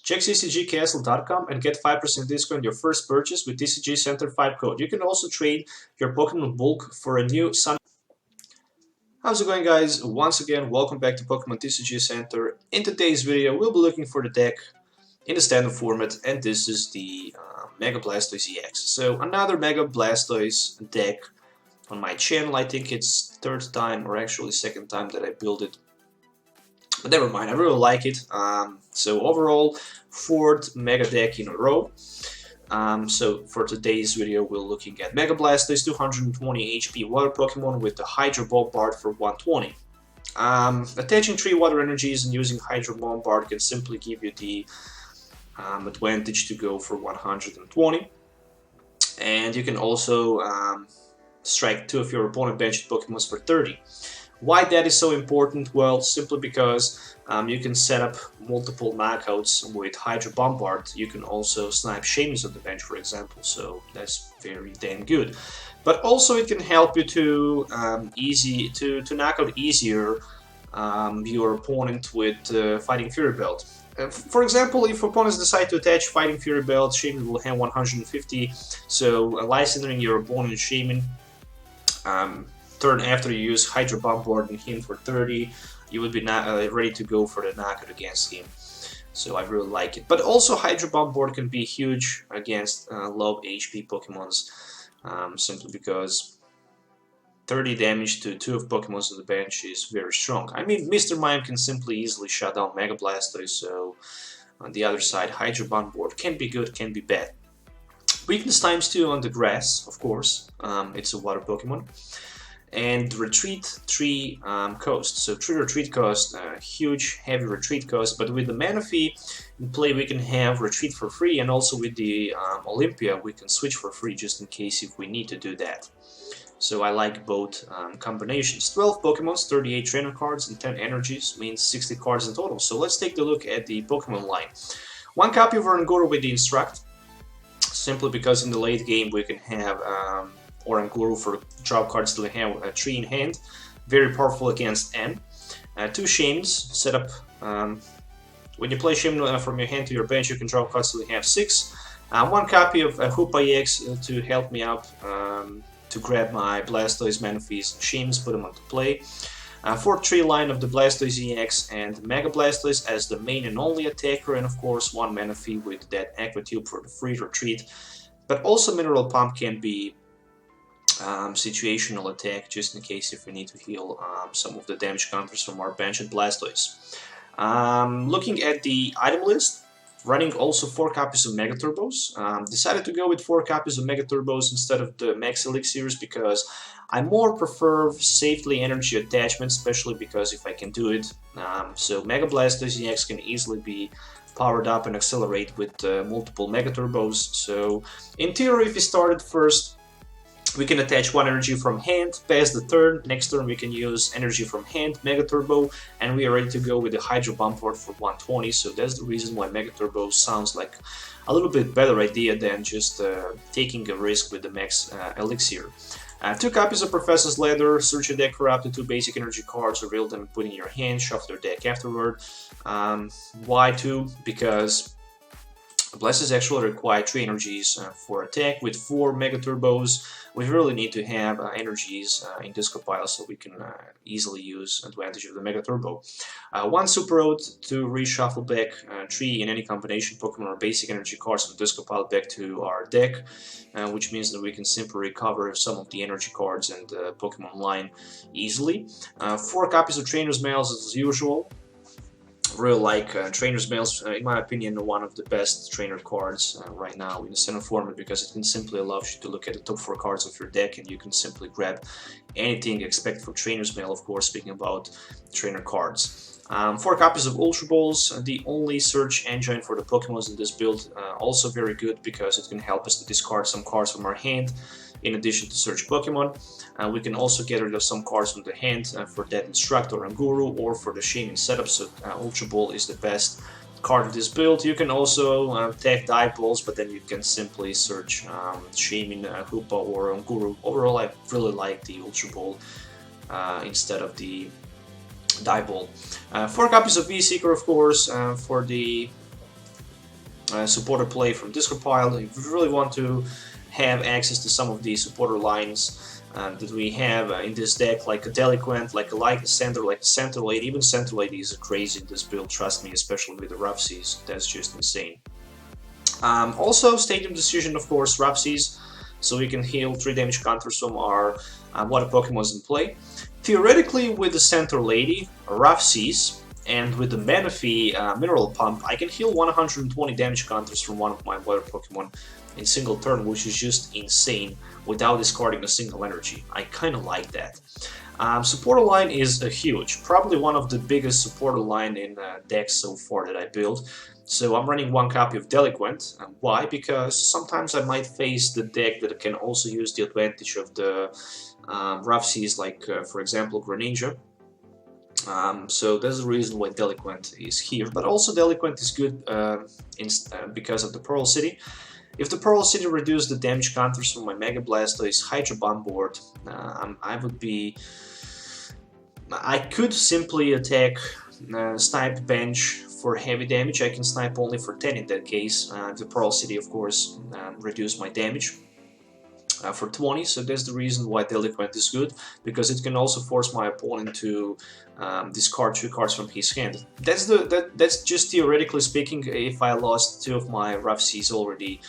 Check tcgcastle.com and get 5% discount on your first purchase with TCG Center 5 code. You can also trade your Pokemon bulk for a new Sun. How's it going, guys? Once again, welcome back to Pokemon TCG Center. In today's video, we'll be looking for the deck in the standard format, and this is the Mega Blastoise-EX. So another Mega Blastoise deck on my channel. I think it's third time or actually second time that I build it. But never mind, I really like it. So overall, fourth Mega deck in a row. So for today's video, we're looking at Mega Blastoise, 220 HP Water Pokemon with the Hydro Bombard for 120. Attaching 3 Water Energies and using Hydro Bombard can simply give you the advantage to go for 120. And you can also strike 2 of your opponent benched Pokemon for 30. Why that is so important? Well, simply because you can set up multiple knockouts with Hydro Bombard. You can also snipe Shaymin on the bench, for example, so that's very damn good. But also it can help you to knock out easier your opponent with Fighting Fury Belt. For example, if opponents decide to attach Fighting Fury Belt, Shaymin will have 150, so Lysandre your opponent Shaymin. Turn after you use Hydro Bombard on him for 30, you would be ready to go for the knockout against him. So I really like it. But also Hydro Bombard can be huge against low HP Pokemons, simply because 30 damage to 2 of Pokemons on the bench is very strong. I mean, Mr. Mime can simply easily shut down Mega Blastoise, so on the other side, Hydro Bombard can be good, can be bad. Weakness ×2 on the grass, of course, it's a water Pokemon. And retreat 3 cost. So 3 retreat cost, huge heavy retreat cost, but with the Manaphy in play we can have retreat for free, and also with the Olympia we can switch for free just in case if we need to do that. So I like both combinations. 12 Pokemons, 38 trainer cards and 10 energies, means 60 cards in total. So let's take a look at the Pokemon line. 1 copy of Oranguru with the Instruct, simply because in the late game we can have Oranguru for drop cards till we have 3 in hand, very powerful against M. 2 Shaymins, set up, when you play Shaymin from your hand to your bench you can drop cards till you have 6. 1 copy of Hoopa-EX to help me out to grab my Blastoise, Manaphy's, and Shaymins, put them onto play. 4-3 line of the Blastoise-EX and Mega Blastoise as the main and only attacker, and of course 1 Manaphy with that Aqua Tube for the free retreat. But also Mineral Pump can be situational attack, just in case if we need to heal some of the damage counters from our benched Blastoise. Looking at the item list, running also 4 copies of Mega Turbos. Decided to go with 4 copies of Mega Turbos instead of the Max Elixirs because I more prefer safely energy attachment, especially because if I can do it. So Mega Blastoise-EX can easily be powered up and accelerate with multiple Mega Turbos. So in theory, if we started first, we can attach 1 energy from hand, pass the turn, next turn we can use energy from hand, Mega Turbo, and we are ready to go with the Hydro Bombard for 120, so that's the reason why Mega Turbo sounds like a little bit better idea than just taking a risk with the Max Elixir. 2 copies of Professor's Ladder, search your deck for up to 2 basic energy cards, reveal them and put in your hand, shuffle your deck afterward. Why 2? Because Blastoise actually requires 3 energies for attack. With 4 Mega Turbos, we really need to have energies in disco pile so we can easily use advantage of the Mega Turbo. 1 Super Rod to reshuffle back 3 in any combination Pokemon or basic energy cards from disco pile back to our deck, which means that we can simply recover some of the energy cards and the Pokemon line easily. 4 copies of Trainers Mail as usual. Really like Trainers Mail, in my opinion, one of the best trainer cards right now in the center format, because it can simply allow you to look at the top 4 cards of your deck and you can simply grab anything except for Trainers Mail, of course, speaking about trainer cards. 4 copies of Ultra Balls, the only search engine for the Pokemons in this build, also very good because it can help us to discard some cards from our hand in addition to search Pokemon. We can also get rid of some cards from the hand for that Instruct or Oranguru or for the Shaymin setup, so Ultra Ball is the best card of this build. You can also tag dive balls, but then you can simply search Shaymin, Hoopa or Oranguru. Overall, I really like the Ultra Ball instead of the dive ball. 4 copies of V-Seeker, of course, for the supporter play from discard pile. If you really want to have access to some of the supporter lines that we have in this deck, like a Delinquent, like a Lysandre, like a Center Lady. Even Center Lady is crazy in this build, trust me, especially with the Rough Seas. That's just insane. Also, Stadium Decision, of course, Rough Seas, so we can heal 3 damage counters from our water Pokemons in play. Theoretically, with the Center Lady, Rough Seas, and with the Manaphy Mineral Pump, I can heal 120 damage counters from one of my water Pokemon in single turn, which is just insane without discarding a single energy. I kind of like that. Supporter line is huge, probably one of the biggest supporter line in decks so far that I built. So I'm running 1 copy of Delinquent. Why? Because sometimes I might face the deck that can also use the advantage of the Rough Seas, like for example Greninja. So that's the reason why Delinquent is here. But also Delinquent is good because of the Pearl City. If the Pearl City reduced the damage counters from my Mega Blastoise Hydro Bomb board, I could simply attack Snipe Bench for heavy damage. I can snipe only for 10 in that case. The Pearl City, of course, reduced my damage for 20, so that's the reason why Delinquent is good, because it can also force my opponent to discard 2 cards from his hand. That's just theoretically speaking if I lost 2 of my Rough Seas already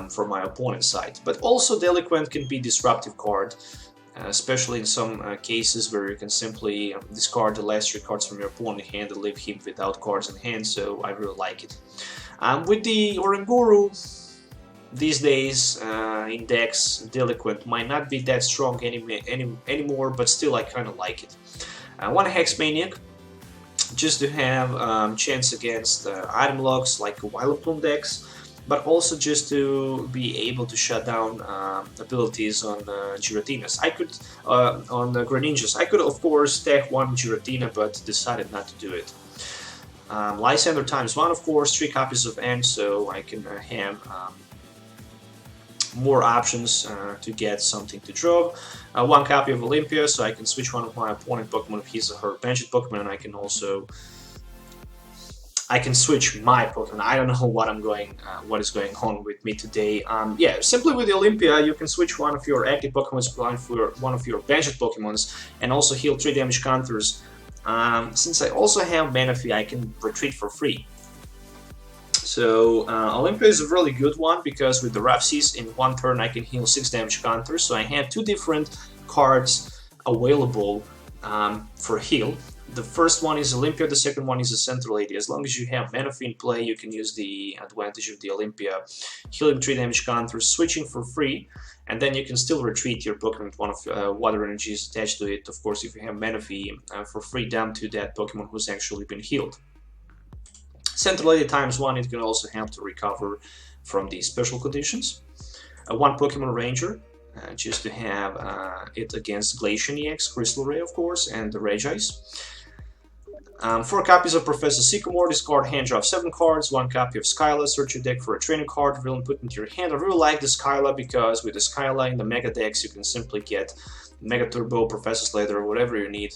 from my opponent's side. But also Delinquent can be disruptive card, especially in some cases where you can simply discard the last 3 cards from your opponent's hand and leave him without cards in hand, so I really like it. With the Oranguru, these days in decks, Delinquent might not be that strong anymore, but still I kind of like it. One Hex Maniac, just to have chance against item locks like Vileplume decks, but also just to be able to shut down abilities on Giratinas. I could, on the Greninjas, I could of course stack 1 Giratina, but decided not to do it. Lysandre ×1, of course, 3 copies of N, so I can have more options to get something to draw. 1 copy of Olympia, so I can switch one of my opponent Pokemon if he's or her benched Pokemon, and I can also switch my Pokemon. I don't know what is going on with me today. Yeah, simply with the Olympia, you can switch one of your active Pokemons for one of your benched Pokemons, and also heal 3 damage counters. Since I also have Manaphy, I can retreat for free. So Olympia is a really good one, because with the Rough Seas in 1 turn I can heal 6 damage counters, so I have 2 different cards available for heal. The first one is Olympia, the second one is a Center Lady. As long as you have Manaphy in play, you can use the advantage of the Olympia, healing 3 damage counters, switching for free, and then you can still retreat your Pokemon with one of water energies attached to it, of course if you have Manaphy, for free down to that Pokemon who's actually been healed. Center Lady ×1, it can also help to recover from the special conditions. 1 Pokémon Ranger, just to have it against Glacian-EX, Crystal Ray of course, and the Regice. 4 copies of Professor Sycamore, discard hand draw 7 cards, 1 copy of Skyla, search your deck for a trainer card, villain put into your hand. I really like the Skyla because with the Skyla in the Mega decks you can simply get Mega Turbo, Professor Slater, or whatever you need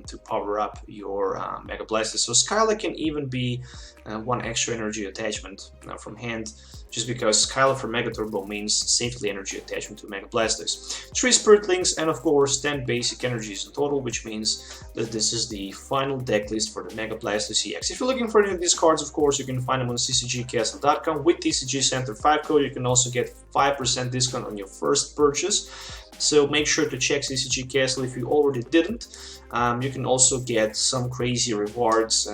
to power up your Mega Blastoise. So Skyla can even be 1 extra energy attachment from hand, just because Skyla for Mega Turbo means safely energy attachment to Mega Blastoise. 3 Spiritlings, and of course 10 basic energies in total, which means that this is the final deck list for the Mega Blastoise EX. If you're looking for any of these cards, of course, you can find them on tcgcastle.com. With TCG Center 5 code, you can also get 5% discount on your first purchase. So make sure to check TCG Castle if you already didn't. You can also get some crazy rewards.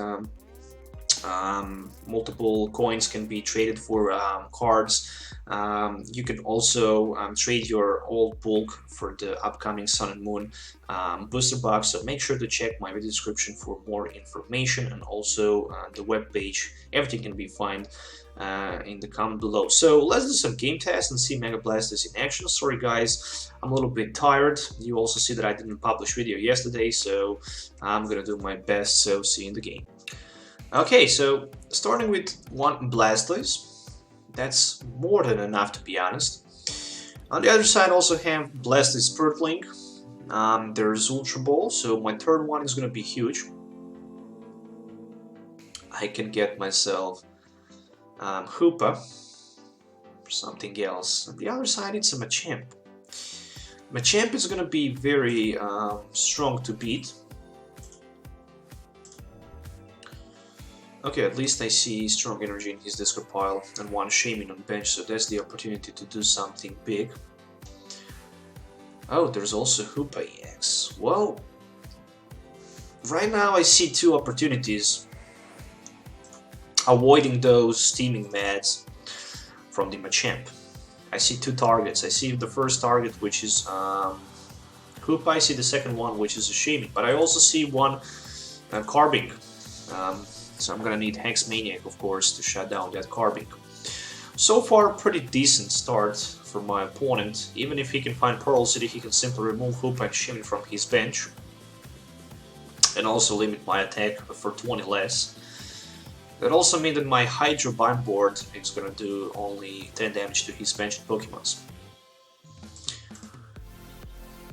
Multiple coins can be traded for cards. You can also trade your old bulk for the upcoming Sun and Moon booster box. So make sure to check my video description for more information, and also the web page. Everything can be found in the comment below. So let's do some game tests and see Mega Blastoise in action. Sorry guys, I'm a little bit tired. You also see that I didn't publish video yesterday, so I'm gonna do my best. So see you in the game. Okay, so starting with 1 Blastoise, that's more than enough to be honest. On the other side also have Blastoise Spurtling. There's Ultra Ball, so my third one is gonna be huge. I can get myself Hoopa, something else. On the other side, it's a Machamp. Machamp is going to be very strong to beat. Okay, at least I see strong energy in his discard pile and one Shaymin on bench, so that's the opportunity to do something big. Oh, there's also Hoopa-EX. Well, right now I see two opportunities. Avoiding those steaming meds from the Machamp. I see two targets. I see the first target, which is Hoopa. I see the second one, which is a Shaymin. But I also see one Carbink. So I'm gonna need Hex Maniac, of course, to shut down that Carbink. So far, pretty decent start for my opponent. Even if he can find Pearl City, he can simply remove Hoopa and Shaymin from his bench. And also limit my attack for 20 less. That also means that my Hydro Bind board is gonna do only 10 damage to his benched Pokemons.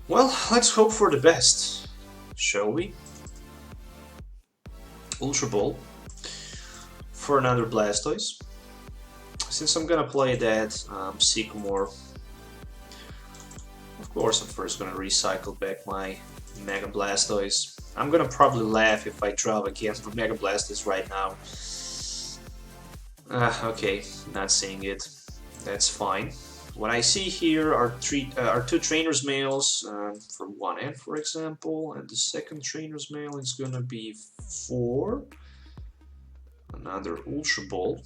Well, let's hope for the best, shall we? Ultra Ball for another Blastoise. Since I'm gonna play that Sycamore, of course I'm first gonna recycle back my Mega Blastoise. I'm gonna probably laugh if I draw again for Mega Blastoise right now. Okay, not seeing it. That's fine. What I see here are two Trainers Mails for 1N, for example, and the second Trainers Mail is gonna be 4. Another Ultra Ball.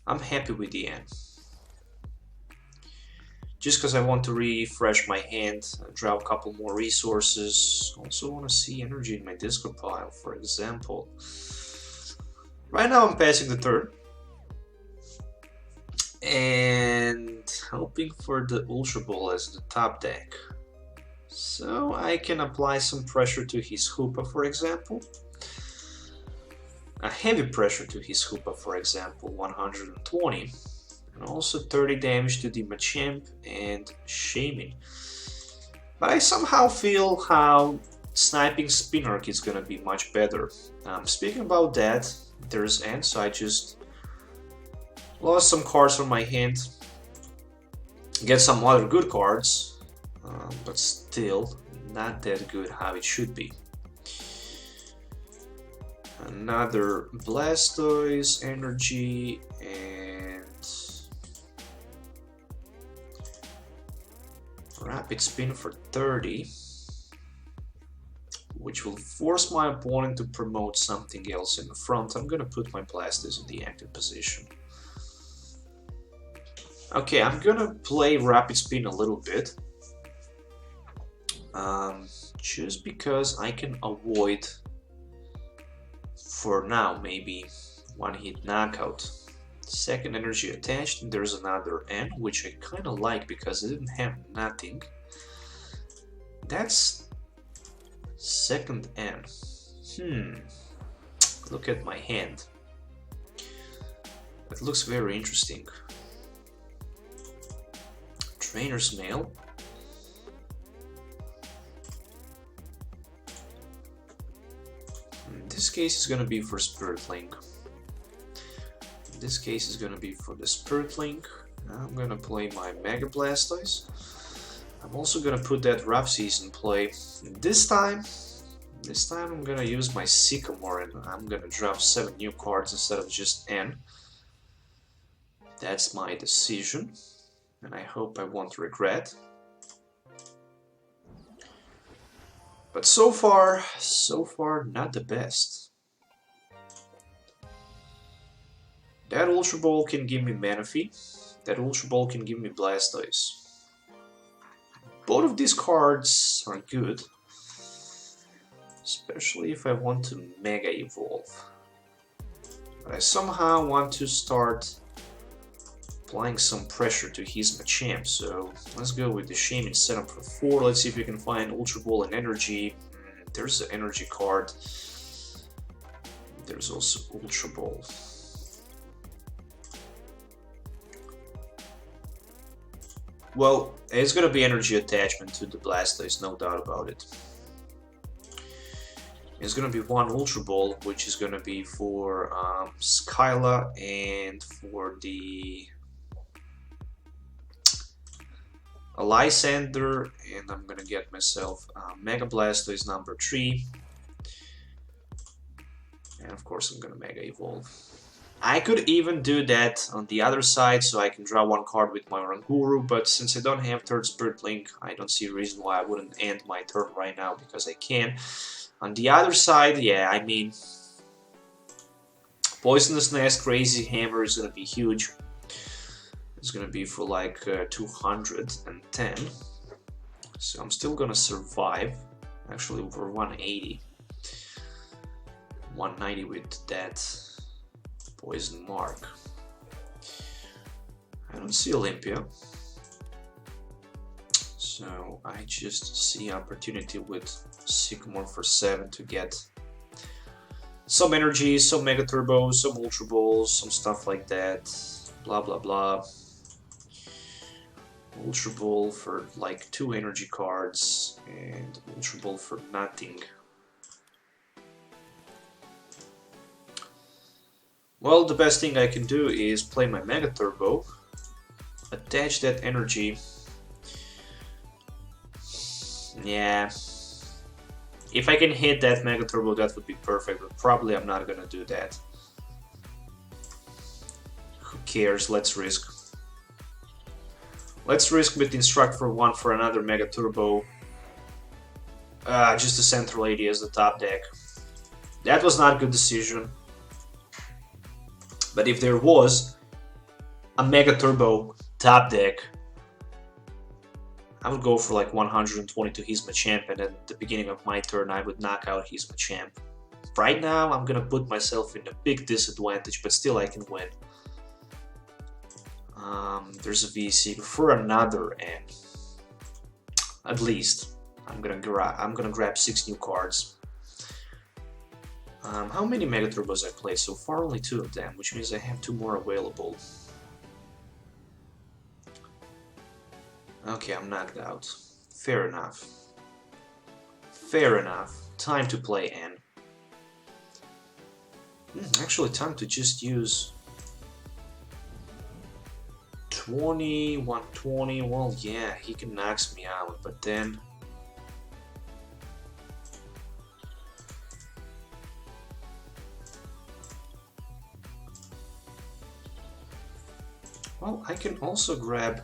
I'm happy with the N. Just because I want to refresh my hand, draw a couple more resources. Also want to see energy in my discard pile, for example. Right now I'm passing the turn. And hoping for the Ultra Ball as the top deck. So I can apply some pressure to his Hoopa, for example. A heavy pressure to his Hoopa, for example, 120. And also 30 damage to the Machamp and Shaymin. But I somehow feel how sniping Spinark is gonna be much better. Speaking about that, there's N, so I just lost some cards from my hand. Get some other good cards, but still not that good how it should be. Another Blastoise energy and Rapid Spin for 30, which will force my opponent to promote something else in the front. I'm gonna put my Blastoise in the active position. Okay, I'm gonna play Rapid Spin a little bit. Just because I can avoid, for now, maybe one hit knockout. Second energy attached, and there's another N, which I kind of like because it didn't have nothing. That's second N. Look at my hand. That looks very interesting. Trainer's Mail. In this case is gonna be for Spirit Link. In this case is gonna be for the Spirit Link. I'm gonna play my Mega Blastoise. I'm also gonna put that Rough Seas in play. And this time I'm gonna use my Sycamore and I'm gonna drop 7 new cards instead of just N. That's my decision, and I hope I won't regret. But so far, not the best. That Ultra Ball can give me Manaphy. That Ultra Ball can give me Blastoise. Both of these cards are good, especially if I want to Mega Evolve. But I somehow want to start applying some pressure to his Machamp, so let's go with the Shaymin setup for 4. Let's see if we can find Ultra Ball and Energy. There's the Energy card. There's also Ultra Ball. Well, it's gonna be energy attachment to the Blastoise, no doubt about it. It's gonna be one Ultra Ball, which is gonna be for Skyla and for the Lysandre, and I'm gonna get myself Mega Blastoise number 3, and of course I'm gonna Mega Evolve. I could even do that on the other side, so I can draw one card with my Oranguru, but since I don't have third Spirit Link, I don't see a reason why I wouldn't end my turn right now, because I can. On the other side, yeah, I mean, Poisonous Nest, Crazy Hammer is gonna be huge. It's gonna be for like 210, so I'm still gonna survive. Actually, over 180, 190 with that Poison Mark. I don't see Olympia, so I just see opportunity with Sycamore for 7 to get some energy, some Mega Turbos, some Ultra Balls, some stuff like that. Blah blah blah. Ultra Ball for like 2 energy cards and Ultra Ball for nothing. Well, the best thing I can do is play my Mega Turbo, attach that energy. Yeah, if I can hit that Mega Turbo, that would be perfect, but probably I'm not gonna do that. Who cares? Let's risk. Let's risk with Instruct for 1 for another Mega Turbo. Just a Central 80 as the top deck. That was not a good decision. But if there was a Mega Turbo top deck, I would go for like 120 to He's Machamp, and at the beginning of my turn I would knock out He's Machamp. Right now I'm gonna put myself in a big disadvantage, but still I can win. There's a VC for another, and at least I'm gonna grab 6 new cards. How many Mega Turbos I played so far? Only 2 of them, which means I have 2 more available. Okay, I'm knocked out. Fair enough. Fair enough. Time to play N. Actually, time to just use 20, 120. Well, yeah, he can knock me out, but then well, I can also grab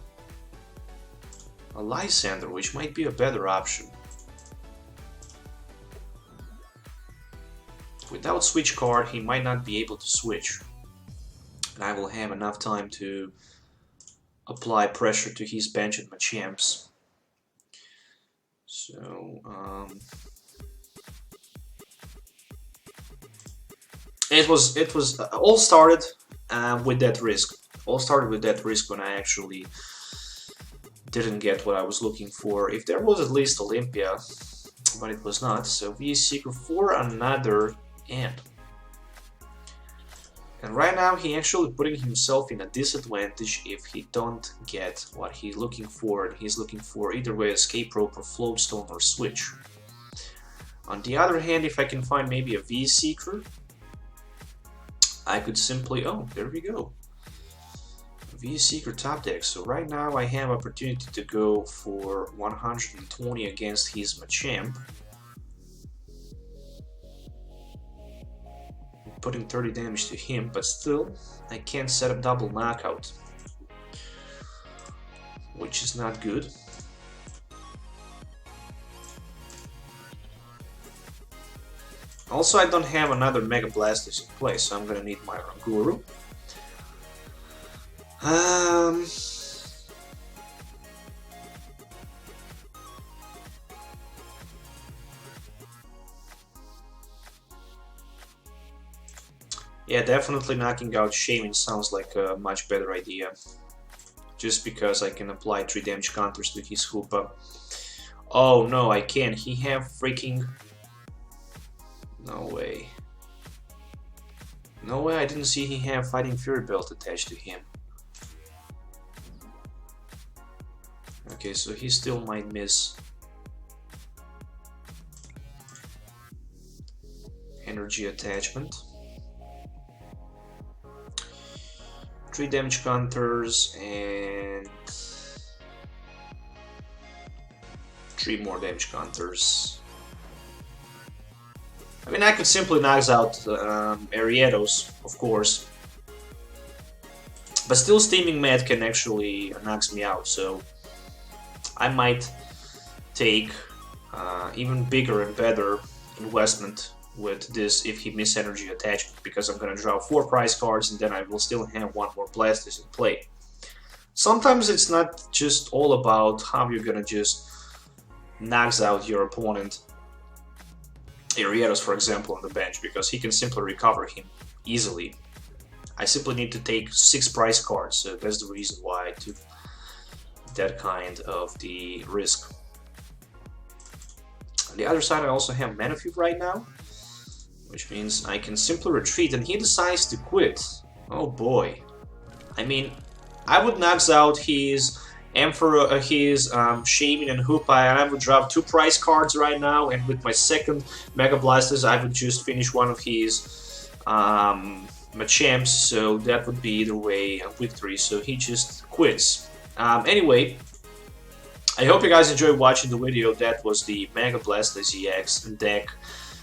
a Lysandre, which might be a better option. Without switch card, he might not be able to switch, and I will have enough time to apply pressure to his bench and Machamps. So it was all started with that risk. All started with that risk when I actually didn't get what I was looking for. If there was at least Olympia, but it was not. So V-Seeker for another end. And right now he actually putting himself in a disadvantage if he don't get what he's looking for. And he's looking for either way Escape Rope or Floatstone or Switch. On the other hand, if I can find maybe a V-Seeker, I could simply, oh, there we go. V-Seeker top deck. So right now I have opportunity to go for 120 against his Machamp, putting 30 damage to him, but still I can't set up double knockout, which is not good. Also, I don't have another Mega Blastoise in play, so I'm gonna need my Oranguru. Yeah, definitely knocking out Shaymin sounds like a much better idea. Just because I can apply 3 damage counters to his Hoopa. Oh no, I can't. He have freaking... No way. No way, I didn't see he have Fighting Fury Belt attached to him. Okay, so he still might miss. energy attachment. 3 damage counters and 3 more damage counters. I mean, I could simply knock out Ariados, of course, but still Steaming Mad can actually knocks me out, so I might take even bigger and better investment with this if he miss energy attachment, because I'm gonna draw 4 prize cards and then I will still have 1 more Blastoise in play. Sometimes it's not just all about how you're gonna just knocks out your opponent, Ariados for example, on the bench, because he can simply recover him easily. I simply need to take 6 prize cards, so that's the reason why I took that kind of the risk. On the other side I also have Manaphy right now, which means I can simply retreat, and he decides to quit. Oh boy. I mean, I would knock out his Emperor, his Shaymin and Hoopa, and I would drop 2 prize cards right now, and with my second Mega Blastoise I would just finish one of his Machamps, so that would be either way a victory, so he just quits. Anyway, I hope you guys enjoyed watching the video. That was the Mega Blastoise-EX deck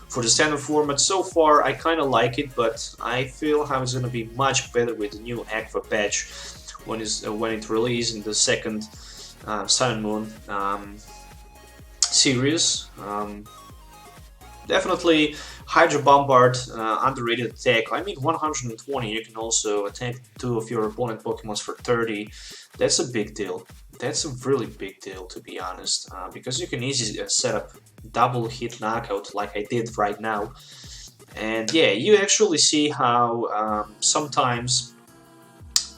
for the standard format. So far I kinda like it, but I feel how it's gonna be much better with the new Aqua patch when it released in the second Sun and Moon series. Definitely Hydro Bombard, underrated attack. I mean, 120, you can also attack 2 of your opponent Pokemons for 30. That's a big deal. That's a really big deal, to be honest, because you can easily set up double hit knockout like I did right now. And yeah, you actually see how sometimes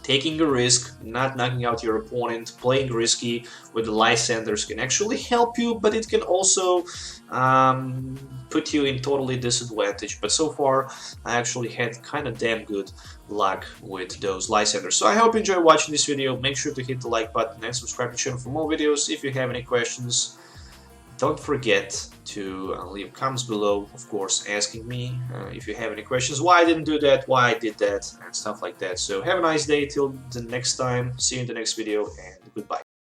taking a risk, not knocking out your opponent, playing risky with the Lysandres can actually help you, but it can also put you in totally disadvantage. But so far, I actually had kind of damn good luck with those Lysandres. So I hope you enjoyed watching this video. Make sure to hit the like button and subscribe to the channel for more videos. If you have any questions, don't forget to leave comments below, of course, asking me if you have any questions, why I didn't do that, why I did that, and stuff like that. So have a nice day till the next time. See you in the next video, and goodbye.